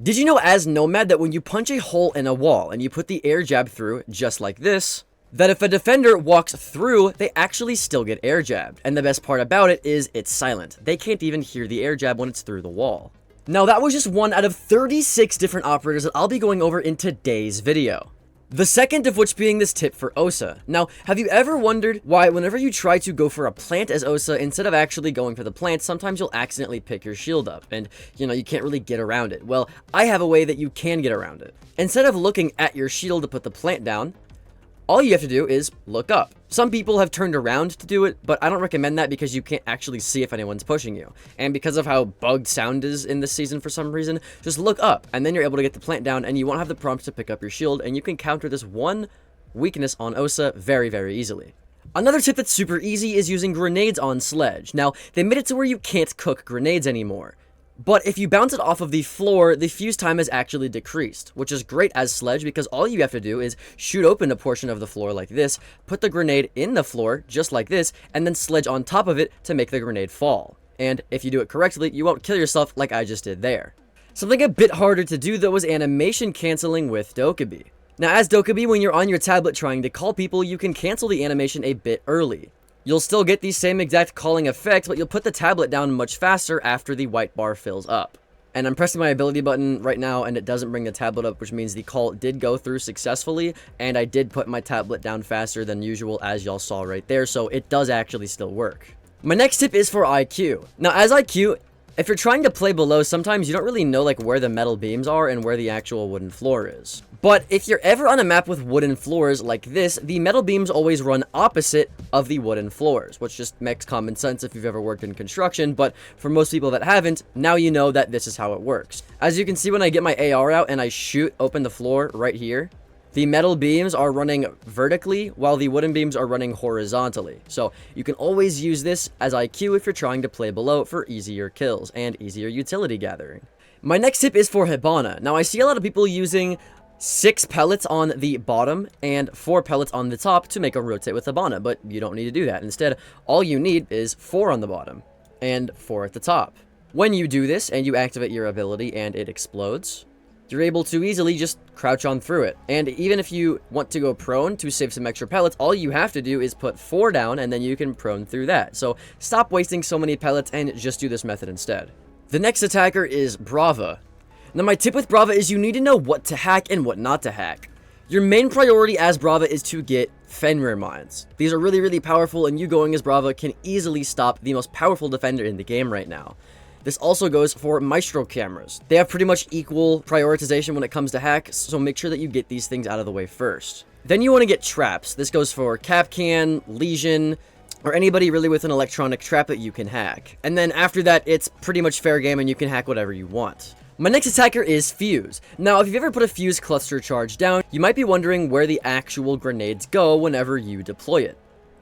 Did you know as Nomad that when you punch a hole in a wall and you put the air jab through just like this, that if a defender walks through, they actually still get air jabbed. And the best part about it is it's silent. They can't even hear the air jab when it's through the wall. Now that was just one out of 36 different operators that I'll be going over in today's video. The second of which being this tip for Osa. Now, have you ever wondered why whenever you try to go for a plant as Osa, instead of actually going for the plant, sometimes you'll accidentally pick your shield up and, you can't really get around it? Well, I have a way that you can get around it. Instead of looking at your shield to put the plant down, all you have to do is look up. Some people have turned around to do it, but I don't recommend that because you can't actually see if anyone's pushing you. And because of how bugged sound is in this season for some reason, just look up, and then you're able to get the plant down, and you won't have the prompt to pick up your shield, and you can counter this one weakness on Osa very, very easily. Another tip that's super easy is using grenades on Sledge. Now, they made it to where you can't cook grenades anymore. But if you bounce it off of the floor, the fuse time is actually decreased, which is great as Sledge because all you have to do is shoot open a portion of the floor like this, put the grenade in the floor just like this, and then Sledge on top of it to make the grenade fall. And if you do it correctly, you won't kill yourself like I just did there. Something a bit harder to do though is animation canceling with Dokkaebi. Now as Dokkaebi, when you're on your tablet trying to call people, you can cancel the animation a bit early. You'll still get the same exact calling effect, but you'll put the tablet down much faster after the white bar fills up. And I'm pressing my ability button right now, and it doesn't bring the tablet up, which means the call did go through successfully, and I did put my tablet down faster than usual, as y'all saw right there, so it does actually still work. My next tip is for IQ. Now, as IQ, if you're trying to play below, sometimes you don't really know where the metal beams are and where the actual wooden floor is. But if you're ever on a map with wooden floors like this, the metal beams always run opposite of the wooden floors, which just makes common sense if you've ever worked in construction, but for most people that haven't, now you know that this is how it works. As you can see when I get my AR out and I shoot open the floor right here, the metal beams are running vertically while the wooden beams are running horizontally. So you can always use this as IQ if you're trying to play below for easier kills and easier utility gathering. My next tip is for Hibana. Now I see a lot of people using 6 pellets on the bottom and 4 pellets on the top to make a rotate with Hibana, but you don't need to do that. Instead, all you need is 4 on the bottom and 4 at the top. When you do this and you activate your ability and it explodes, you're able to easily just crouch on through it. And even if you want to go prone to save some extra pellets, all you have to do is put 4 down and then you can prone through that. So stop wasting so many pellets and just do this method instead. The next attacker is Brava. Now my tip with Brava is you need to know what to hack and what not to hack. Your main priority as Brava is to get Fenrir mines. These are really, really powerful, and you going as Brava can easily stop the most powerful defender in the game right now. This also goes for Maestro cameras. They have pretty much equal prioritization when it comes to hacks, so make sure that you get these things out of the way first. Then you want to get traps. This goes for Capcan, Legion, or anybody really with an electronic trap that you can hack. And then after that, it's pretty much fair game and you can hack whatever you want. My next attacker is Fuse. Now, if you've ever put a Fuse cluster charge down, you might be wondering where the actual grenades go whenever you deploy it.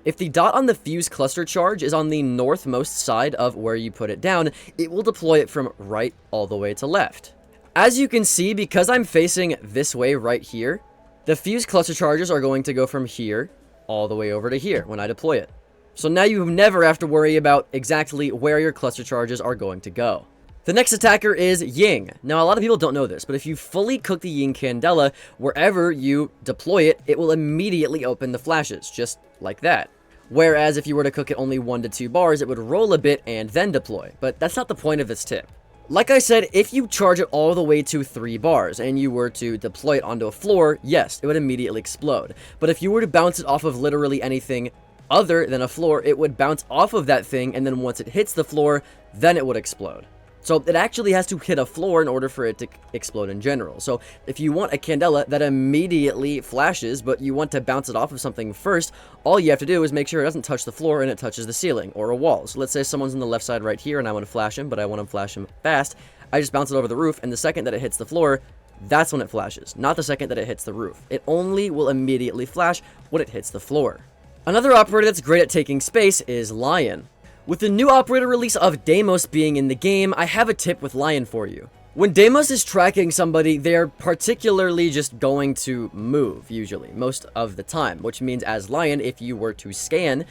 If the dot on the Fuse cluster charge is on the northmost side of where you put it down, it will deploy it from right all the way to left. As you can see, because I'm facing this way right here, the Fuse cluster charges are going to go from here all the way over to here when I deploy it. So now you never have to worry about exactly where your cluster charges are going to go. The next attacker is Ying. Now, a lot of people don't know this, but if you fully cook the Ying Candela, wherever you deploy it, it will immediately open the flashes, just like that. Whereas if you were to cook it only 1 to 2 bars, it would roll a bit and then deploy. But that's not the point of this tip. Like I said, if you charge it all the way to 3 bars and you were to deploy it onto a floor, yes, it would immediately explode. But if you were to bounce it off of literally anything other than a floor, it would bounce off of that thing, and then once it hits the floor, then it would explode. So it actually has to hit a floor in order for it to explode in general. So if you want a Candela that immediately flashes, but you want to bounce it off of something first, all you have to do is make sure it doesn't touch the floor and it touches the ceiling or a wall. So let's say someone's on the left side right here and I want to flash him, but I want to flash him fast. I just bounce it over the roof, and the second that it hits the floor, that's when it flashes, not the second that it hits the roof. It only will immediately flash when it hits the floor. Another operator that's great at taking space is Lion. With the new operator release of Deimos being in the game, I have a tip with Lion for you. When Deimos is tracking somebody, they're particularly just going to move, usually, most of the time, which means as Lion, if you were to scan,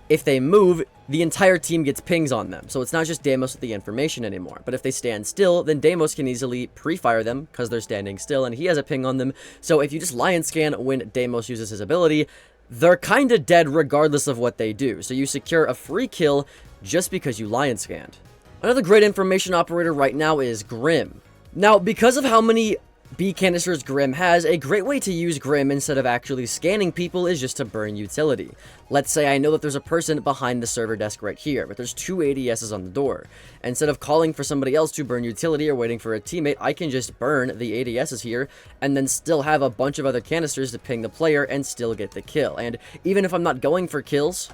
if they move, the entire team gets pings on them. So it's not just Deimos with the information anymore. But if they stand still, then Deimos can easily pre-fire them because they're standing still and he has a ping on them. So if you just lion scan when Deimos uses his ability, they're kind of dead regardless of what they do. So you secure a free kill just because you lion scanned. Another great information operator right now is Grim. Now, because of how many B canisters Grim has, a great way to use Grim instead of actually scanning people is just to burn utility. Let's say I know that there's a person behind the server desk right here, but there's 2 ADSs on the door. Instead of calling for somebody else to burn utility or waiting for a teammate, I can just burn the ADSs here and then still have a bunch of other canisters to ping the player and still get the kill. And even if I'm not going for kills,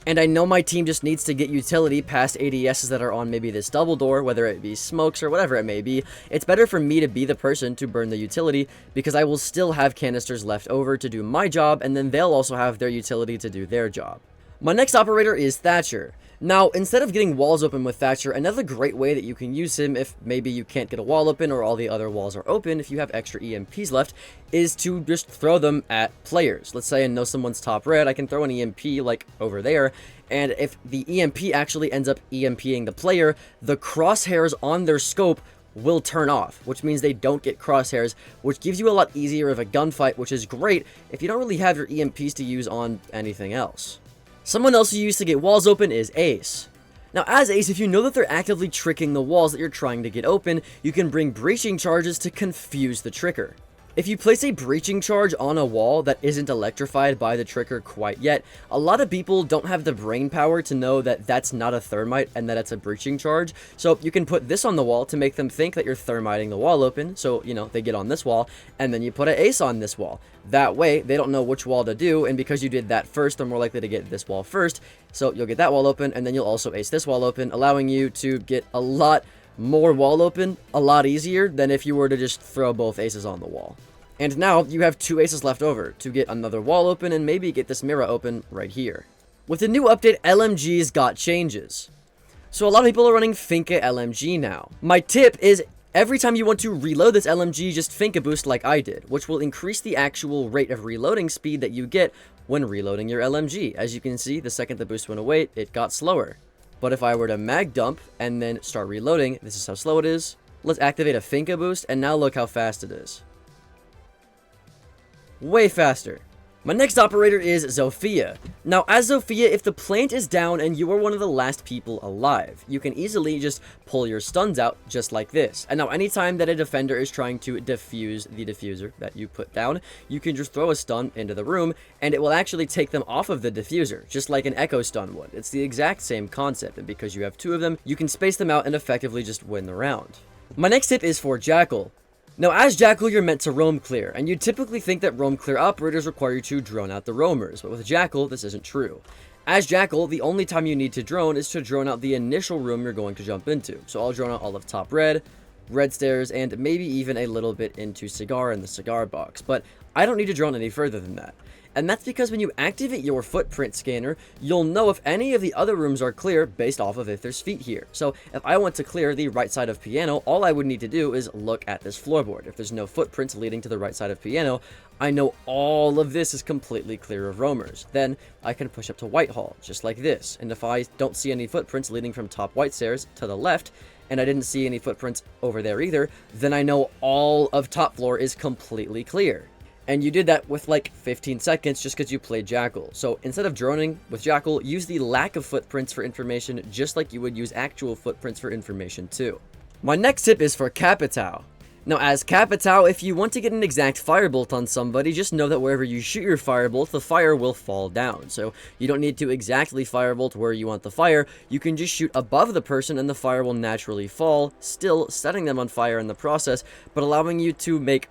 and I know my team just needs to get utility past ADSs that are on maybe this double door, whether it be smokes or whatever it may be, it's better for me to be the person to burn the utility because I will still have canisters left over to do my job, and then they'll also have their utility to do their job. My next operator is Thatcher. Now, instead of getting walls open with Thatcher, another great way that you can use him if maybe you can't get a wall open or all the other walls are open, if you have extra EMPs left, is to just throw them at players. Let's say I know someone's top red, I can throw an EMP like over there, and if the EMP actually ends up EMPing the player, the crosshairs on their scope will turn off, which means they don't get crosshairs, which gives you a lot easier of a gunfight, which is great if you don't really have your EMPs to use on anything else. Someone else you use to get walls open is Ace. Now, as Ace, if you know that they're actively tricking the walls that you're trying to get open, you can bring breaching charges to confuse the tricker. If you place a breaching charge on a wall that isn't electrified by the tricker quite yet, a lot of people don't have the brain power to know that that's not a thermite and that it's a breaching charge. So you can put this on the wall to make them think that you're thermiting the wall open. So, you know, they get on this wall, and then you put an Ace on this wall. That way, they don't know which wall to do, and because you did that first, they're more likely to get this wall first. So you'll get that wall open, and then you'll also Ace this wall open, allowing you to get a lot more wall open a lot easier than if you were to just throw both Aces on the wall. And now you have 2 Aces left over to get another wall open and maybe get this mirror open right here. With the new update, LMGs got changes. So a lot of people are running Finka LMG now. My tip is every time you want to reload this LMG, just Finka boost like I did, which will increase the actual rate of reloading speed that you get when reloading your LMG. As you can see, the second the boost went away, it got slower. But if I were to mag dump and then start reloading, this is how slow it is. Let's activate a Finka boost, and now look how fast it is. Way faster. My next operator is Zofia. Now, as Zofia, if the plant is down and you are one of the last people alive, you can easily just pull your stuns out just like this. And now, anytime that a defender is trying to defuse the diffuser that you put down, you can just throw a stun into the room, and it will actually take them off of the diffuser, just like an echo stun would. It's the exact same concept, and because you have 2 of them, you can space them out and effectively just win the round. My next tip is for Jackal. Now, as Jackal, you're meant to roam clear, and you'd typically think that roam clear operators require you to drone out the roamers, but with Jackal, this isn't true. As Jackal, the only time you need to drone is to drone out the initial room you're going to jump into. So I'll drone out all of top red, red stairs, and maybe even a little bit into cigar in the cigar box, but I don't need to drone any further than that. And that's because when you activate your footprint scanner, you'll know if any of the other rooms are clear based off of if there's feet here. So if I want to clear the right side of piano, all I would need to do is look at this floorboard. If there's no footprints leading to the right side of piano, I know all of this is completely clear of roamers. Then I can push up to Whitehall, just like this. And if I don't see any footprints leading from top white stairs to the left, and I didn't see any footprints over there either, then I know all of top floor is completely clear. And you did that with like 15 seconds just because you played Jackal. So instead of droning with Jackal, use the lack of footprints for information just like you would use actual footprints for information too. My next tip is for Capitao. Now, as Capitao, if you want to get an exact firebolt on somebody, just know that wherever you shoot your firebolt, the fire will fall down. So you don't need to exactly firebolt where you want the fire. You can just shoot above the person and the fire will naturally fall, still setting them on fire in the process, but allowing you to make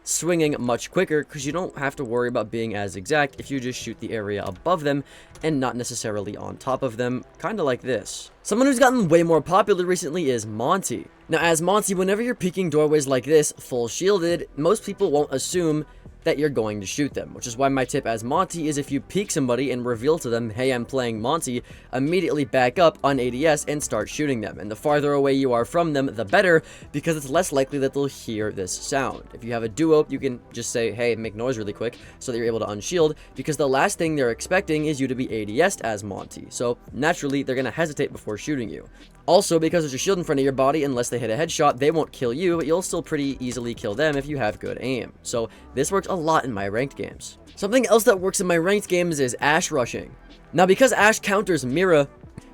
swinging much quicker because you don't have to worry about being as exact if you just shoot the area above them and not necessarily on top of them, kind of like this. Someone who's gotten way more popular recently is Monty. Now, as Monty, whenever you're peeking doorways like this, full shielded, most people won't assume that you're going to shoot them, which is why my tip as Monty is if you peek somebody and reveal to them, hey, I'm playing Monty, immediately back up on ADS and start shooting them. And the farther away you are from them, the better, because it's less likely that they'll hear this sound. If you have a duo, you can just say, hey, make noise really quick so that you're able to unshield, because the last thing they're expecting is you to be ADS'd as Monty. So naturally, they're going to hesitate before shooting you. Also, because there's a shield in front of your body, unless they hit a headshot, they won't kill you, but you'll still pretty easily kill them if you have good aim. So this works a lot in my ranked games. Something else that works in my ranked games is Ash rushing. Now, because Ash counters Mira,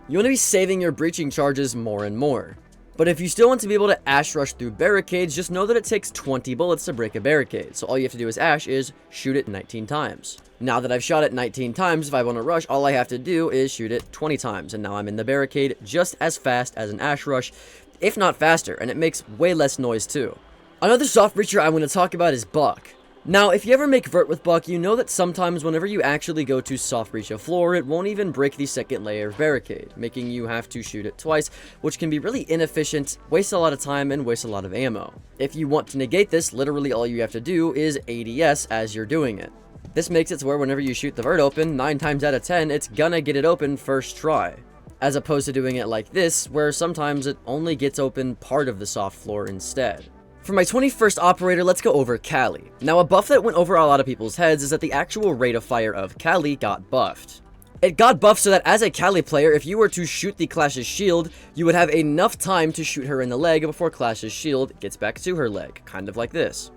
you want to be saving your breaching charges more and more. But if you still want to be able to Ash rush through barricades, just know that it takes 20 bullets to break a barricade. So all you have to do as Ash is shoot it 19 times. Now that I've shot it 19 times, if I want to rush, all I have to do is shoot it 20 times. And now I'm in the barricade just as fast as an Ash rush, if not faster, and it makes way less noise too. Another soft breacher I want to talk about is Buck. Now, if you ever make vert with Buck, you know that sometimes whenever you actually go to soft breach a floor, it won't even break the second layer of barricade, making you have to shoot it twice, which can be really inefficient, waste a lot of time, and waste a lot of ammo. If you want to negate this, literally all you have to do is ADS as you're doing it. This makes it to where whenever you shoot the vert open, 9 times out of 10, it's gonna get it open first try. As opposed to doing it like this, where sometimes it only gets open part of the soft floor instead. For my 21st operator, let's go over Kali. Now, a buff that went over a lot of people's heads is that the actual rate of fire of Kali got buffed. It got buffed so that as a Kali player, if you were to shoot the Clash's shield, you would have enough time to shoot her in the leg before Clash's shield gets back to her leg, kind of like this.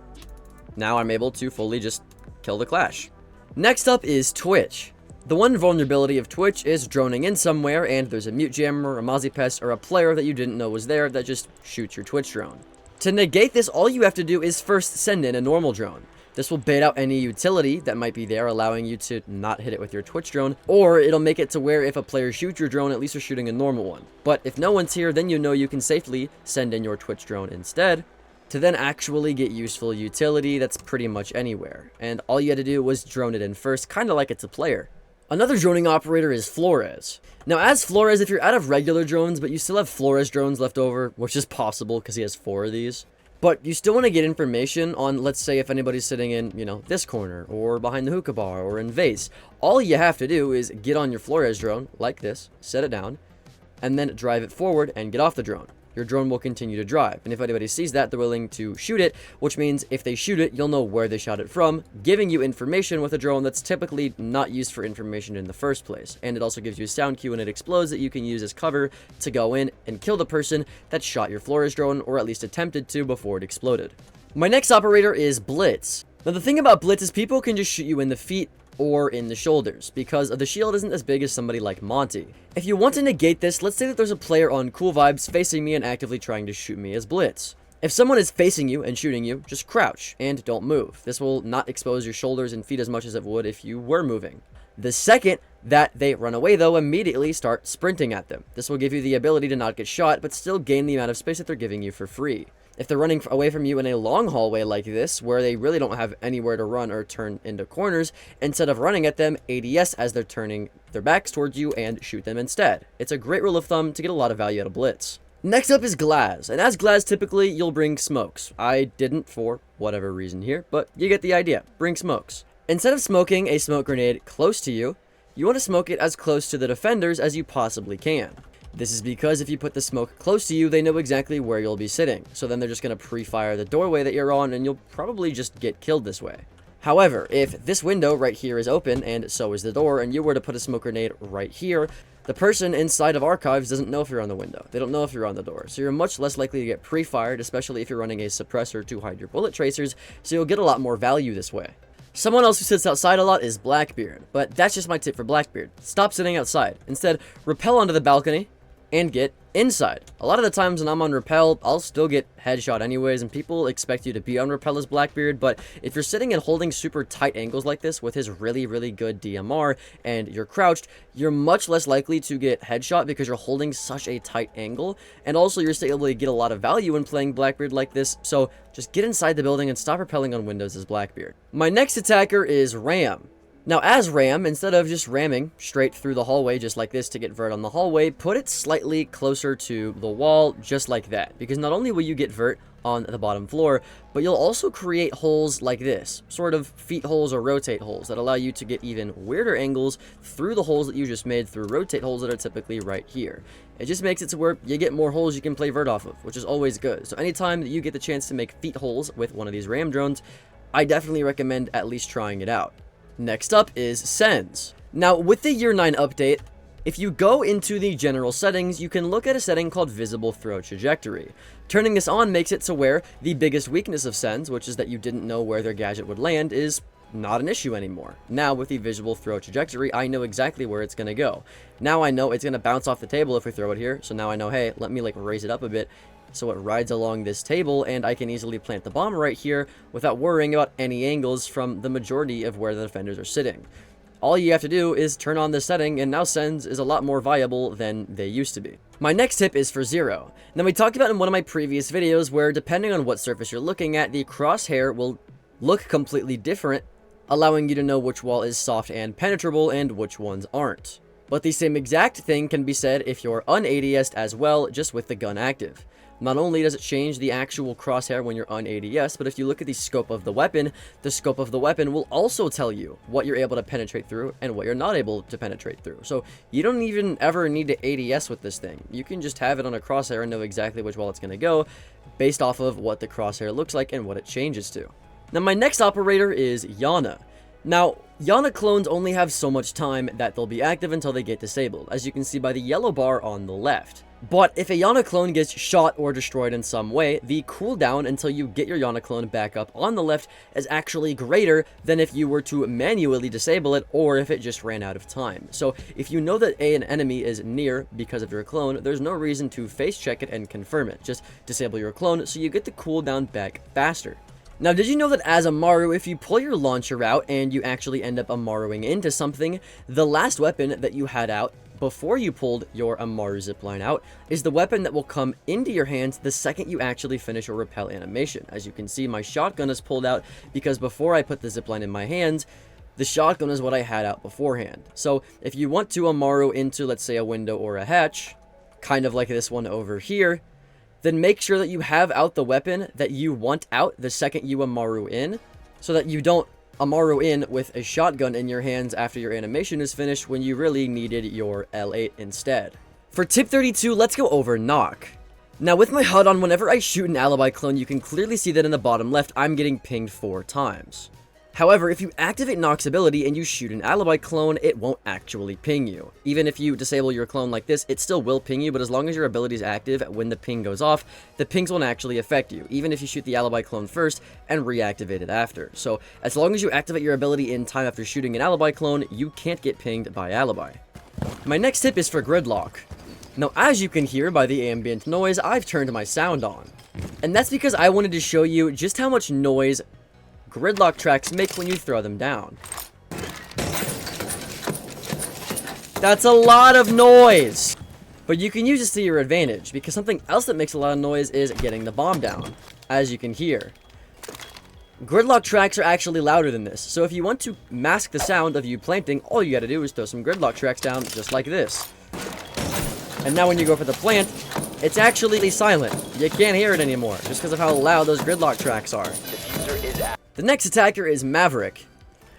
Now I'm able to fully just kill the Clash. Next up is Twitch. The one vulnerability of Twitch is droning in somewhere and there's a mute jammer, a Mozzie Pest, or a player that you didn't know was there that just shoots your Twitch drone. To negate this, all you have to do is first send in a normal drone. This will bait out any utility that might be there, allowing you to not hit it with your Twitch drone, or it'll make it to where if a player shoots your drone, at least you're shooting a normal one. But if no one's here, then you know you can safely send in your Twitch drone instead, to then actually get useful utility that's pretty much anywhere. And all you had to do was drone it in first, kind of like it's a player. Another droning operator is Flores. Now, as Flores, if you're out of regular drones, but you still have Flores drones left over, which is possible because he has 4 of these, but you still want to get information on, let's say, if anybody's sitting in, this corner, or behind the hookah bar, or in vase, all you have to do is get on your Flores drone, like this, set it down, and then drive it forward and get off the drone. Your drone will continue to drive, and if anybody sees that, they're willing to shoot it, which means if they shoot it, you'll know where they shot it from, giving you information with a drone that's typically not used for information in the first place. And it also gives you a sound cue when it explodes that you can use as cover to go in and kill the person that shot your Flores drone, or at least attempted to before it exploded. My next operator is Blitz. Now, the thing about Blitz is people can just shoot you in the feet or in the shoulders, because the shield isn't as big as somebody like Monty. If you want to negate this, let's say that there's a player on Cool Vibes facing me and actively trying to shoot me as Blitz. If someone is facing you and shooting you, just crouch and don't move. This will not expose your shoulders and feet as much as it would if you were moving. The second that they run away, though, immediately start sprinting at them. This will give you the ability to not get shot, but still gain the amount of space that they're giving you for free. If they're running away from you in a long hallway like this, where they really don't have anywhere to run or turn into corners, instead of running at them, ADS as they're turning their backs towards you and shoot them instead. It's a great rule of thumb to get a lot of value out of Blitz. Next up is Glaz, and as Glaz typically you'll bring smokes. I didn't for whatever reason here, but you get the idea. Bring smokes. Instead of smoking a smoke grenade close to you, you want to smoke it as close to the defenders as you possibly can. This is because if you put the smoke close to you, they know exactly where you'll be sitting. So then they're just going to pre-fire the doorway that you're on, and you'll probably just get killed this way. However, if this window right here is open, and so is the door, and you were to put a smoke grenade right here, the person inside of Archives doesn't know if you're on the window. They don't know if you're on the door. So you're much less likely to get pre-fired, especially if you're running a suppressor to hide your bullet tracers, so you'll get a lot more value this way. Someone else who sits outside a lot is Blackbeard, but that's just my tip for Blackbeard. Stop sitting outside. Instead, rappel onto the balcony and get inside. A lot of the times when I'm on rappel, I'll still get headshot anyways, and people expect you to be on rappel as Blackbeard, but if you're sitting and holding super tight angles like this with his really, really good DMR, and you're crouched, you're much less likely to get headshot because you're holding such a tight angle, and also you're still able to get a lot of value when playing Blackbeard like this, so just get inside the building and stop rappelling on windows as Blackbeard. My next attacker is Ram. Now as ram, instead of just ramming straight through the hallway just like this to get vert on the hallway, put it slightly closer to the wall just like that, because not only will you get vert on the bottom floor, but you'll also create holes like this, sort of feet holes or rotate holes that allow you to get even weirder angles through the holes that you just made through rotate holes that are typically right here. It just makes it to where you get more holes you can play vert off of, which is always good. So anytime that you get the chance to make feet holes with one of these ram drones, I definitely recommend at least trying it out. Next up is sends. Now with the year 9 update, if you go into the general settings, you can look at a setting called visible throw trajectory. Turning this on makes it to where the biggest weakness of sends, which is that you didn't know where their gadget would land, is not an issue anymore. Now with the visible throw trajectory, I know exactly where it's going to go. Now I know it's going to bounce off the table if we throw it here, so now I know, hey, let me like raise it up a bit so it rides along this table, and I can easily plant the bomb right here without worrying about any angles from the majority of where the defenders are sitting. All you have to do is turn on this setting, and now sends is a lot more viable than they used to be. My next tip is for zero. Now we talked about in one of my previous videos where depending on what surface you're looking at, the crosshair will look completely different, allowing you to know which wall is soft and penetrable and which ones aren't. But the same exact thing can be said if you're un-ADS'd as well, just with the gun active. Not only does it change the actual crosshair when you're un-ADS, but if you look at the scope of the weapon will also tell you what you're able to penetrate through and what you're not able to penetrate through. So you don't even ever need to ADS with this thing. You can just have it on a crosshair and know exactly which wall it's going to go based off of what the crosshair looks like and what it changes to. Now my next operator is Yana. Now, Yana clones only have so much time that they'll be active until they get disabled, as you can see by the yellow bar on the left. But if a Yana clone gets shot or destroyed in some way, the cooldown until you get your Yana clone back up on the left is actually greater than if you were to manually disable it or if it just ran out of time. So if you know that an enemy is near because of your clone, there's no reason to face check it and confirm it. Just disable your clone so you get the cooldown back faster. Now, did you know that as Amaru, if you pull your launcher out and you actually end up Amaruing into something, the last weapon that you had out before you pulled your Amaru zipline out is the weapon that will come into your hands the second you actually finish your rappel animation. As you can see, my shotgun is pulled out because before I put the zipline in my hands, the shotgun is what I had out beforehand. So if you want to Amaru into, let's say, a window or a hatch, kind of like this one over here, then make sure that you have out the weapon that you want out the second you Amaru in, so that you don't Amaru in with a shotgun in your hands after your animation is finished when you really needed your L8 instead. For tip 32, let's go over knock. Now with my HUD on, whenever I shoot an alibi clone, you can clearly see that in the bottom left, I'm getting pinged 4 times. However, if you activate Knock's ability and you shoot an alibi clone, it won't actually ping you. Even if you disable your clone like this, it still will ping you, but as long as your ability is active when the ping goes off, the pings won't actually affect you, even if you shoot the alibi clone first and reactivate it after. So as long as you activate your ability in time after shooting an alibi clone, you can't get pinged by alibi. My next tip is for gridlock. Now, as you can hear by the ambient noise, I've turned my sound on. And that's because I wanted to show you just how much noise gridlock tracks make when you throw them down. That's a lot of noise! But you can use this to your advantage, because something else that makes a lot of noise is getting the bomb down, as you can hear. Gridlock tracks are actually louder than this, so if you want to mask the sound of you planting, all you gotta do is throw some gridlock tracks down, just like this. And now when you go for the plant, it's actually silent. You can't hear it anymore, just because of how loud those gridlock tracks are. The next attacker is Maverick.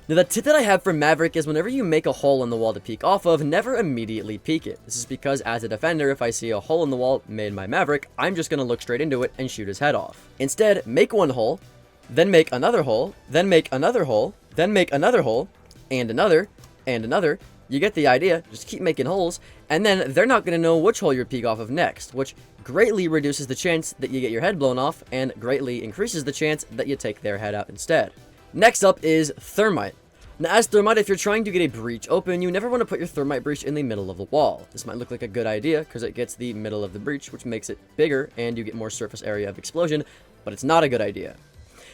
Now the tip that I have for Maverick is whenever you make a hole in the wall to peek off of, never immediately peek it. This is because as a defender, if I see a hole in the wall made by Maverick, I'm just going to look straight into it and shoot his head off. Instead, make one hole, then make another hole, then make another hole, then make another hole, and another, and another. You get the idea, just keep making holes, and then they're not going to know which hole you're peek off of next, which greatly reduces the chance that you get your head blown off, and greatly increases the chance that you take their head out instead. Next up is Thermite. Now as Thermite, if you're trying to get a breach open, you never want to put your Thermite breach in the middle of the wall. This might look like a good idea, because it gets the middle of the breach, which makes it bigger, and you get more surface area of explosion, but it's not a good idea.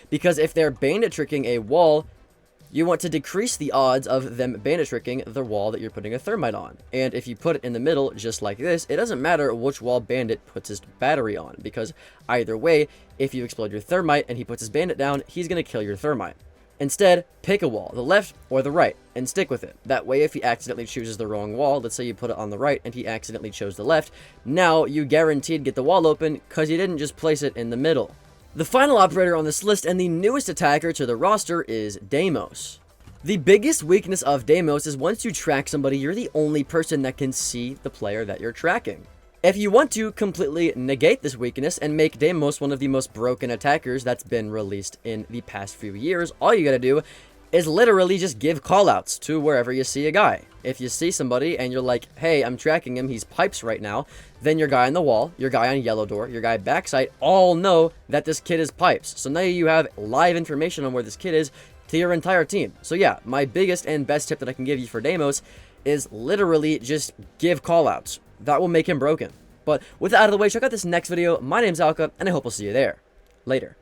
Because if they're bandit tricking a wall, you want to decrease the odds of them bandit tricking the wall that you're putting a Thermite on. And if you put it in the middle, just like this, it doesn't matter which wall bandit puts his battery on, because either way, if you explode your Thermite and he puts his bandit down, he's going to kill your Thermite. Instead, pick a wall, the left or the right, and stick with it. That way, if he accidentally chooses the wrong wall, let's say you put it on the right and he accidentally chose the left, now you guaranteed get the wall open because you didn't just place it in the middle. The final operator on this list and the newest attacker to the roster is Deimos. The biggest weakness of Deimos is once you track somebody, you're the only person that can see the player that you're tracking. If you want to completely negate this weakness and make Deimos one of the most broken attackers that's been released in the past few years, all you gotta do is literally just give callouts to wherever you see a guy. If you see somebody and you're like, hey, I'm tracking him, he's pipes right now, then your guy on the wall, your guy on yellow door, your guy backside all know that this kid is pipes. So now you have live information on where this kid is to your entire team. So yeah, my biggest and best tip that I can give you for Deimos is literally just give callouts. That will make him broken. But with that out of the way, check out this next video. My name's Alka, and I hope I'll see you there. Later.